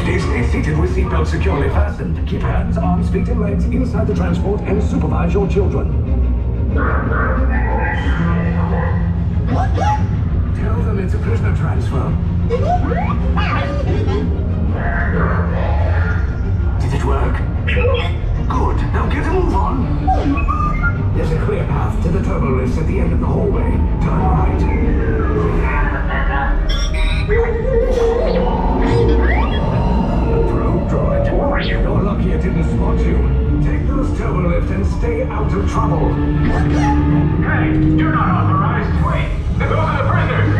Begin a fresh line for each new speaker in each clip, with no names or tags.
Please stay seated with seatbelts securely fastened. Keep hands, arms, feet, and legs inside the transport and supervise your children. Tell them it's a prisoner transfer. Did it work? Good. Now get a move on. There's a clear path to the turbo lifts at the end of the hallway. Turn right. Probe droid. You're lucky it didn't spot you. Take those turbo lifts and stay out of trouble.
Hey, you're not authorized. Wait, those are the prisoners.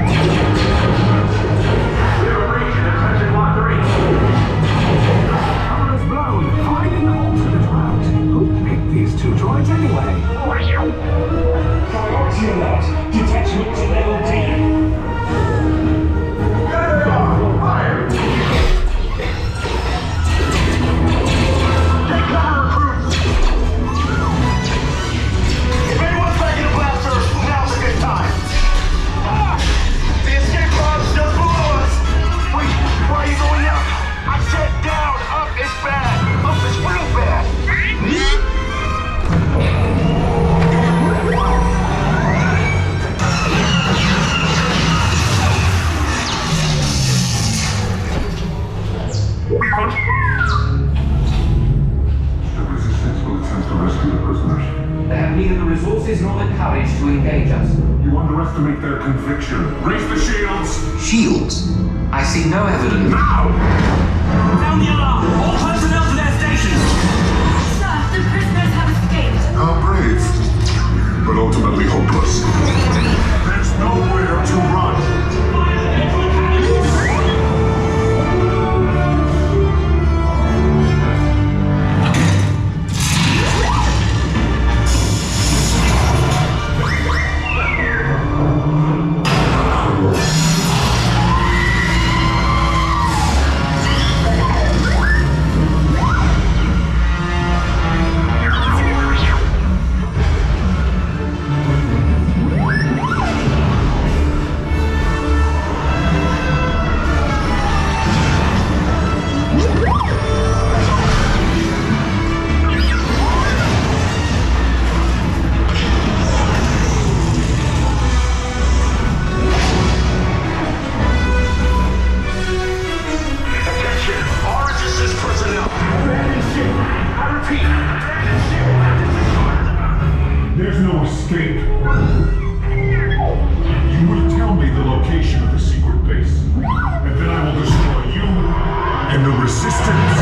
We have a breach in attention block 3.
Cover is blown. Find an alternate route. Who picked these two droids anyway?
Priority alert. Detachment to level D.
Fire! Take cover, recruits! If anyone's making a blaster, now's a good time. The escape pods just below us! Wait, why are you going up? I said down, up is bad. Up is real bad.
The resistance will attempt to rescue the prisoners.
They have neither the resources nor the courage to engage us.
You underestimate their conviction. Raise the shields!
Shields? I see no evidence.
Now!
Sound the alarm! All personnel to their stations!
Sir, the prisoners have escaped.
How brave, but ultimately hopeless. There's nowhere to run. There's no escape. You will tell me the location of the secret base, and then I will destroy you and the Resistance.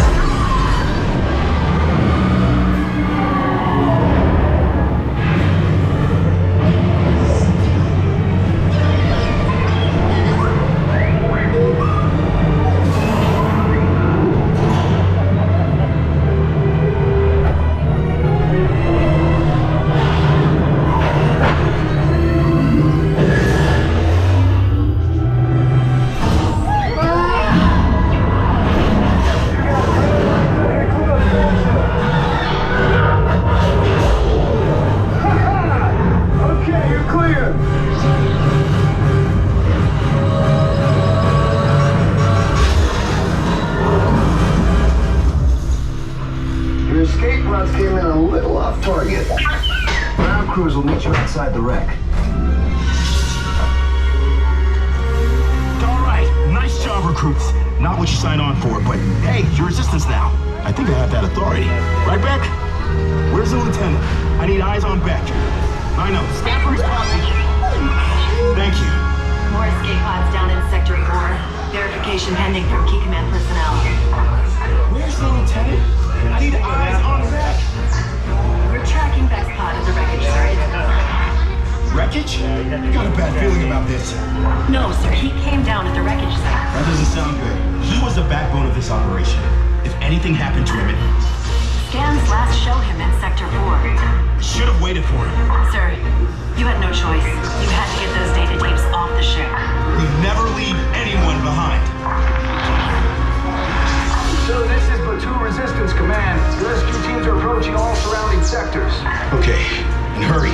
Came in a little off target. Ground crews will meet you outside the wreck.
All right, nice job, recruits. Not what you signed on for, but hey, you're Resistance now. I think I have that authority. Right, Beck? Where's the lieutenant? I need eyes on Beck. I know, Stafford's posse. Thank you.
More escape pods down in Sector 4. Verification pending from Key Command personnel.
Where's the lieutenant? I need eyes on Beck.
We're tracking Beck's pod at the wreckage site.
Wreckage? I got a bad feeling about this.
No, sir, he came down at the wreckage site.
That doesn't sound good. He was the backbone of this operation. If anything happened to him,
Scans last show him in Sector 4.
should have waited for him.
Sir, you had no choice. You had to get those data tapes off the ship.
We never leave anyone behind.
So this is Platoon Resistance Command. Rescue teams are approaching all surrounding sectors.
Okay, and hurry.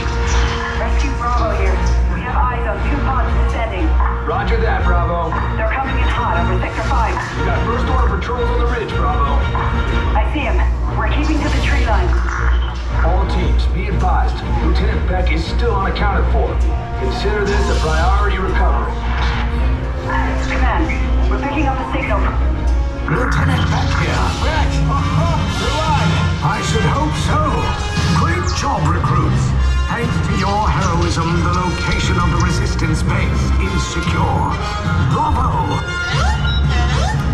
Rescue Bravo here. We have eyes on 2 pods descending.
Roger that, Bravo.
They're coming in hot over Sector 5.
We got first order patrols on the Lieutenant Beck is still unaccounted for. Consider this a priority recovery.
Command, we're picking up the signal.
Lieutenant Beck here. Beck! You're alive! I should hope so. Great job, recruits. Thanks to your heroism, the location of the resistance base is secure. Bravo!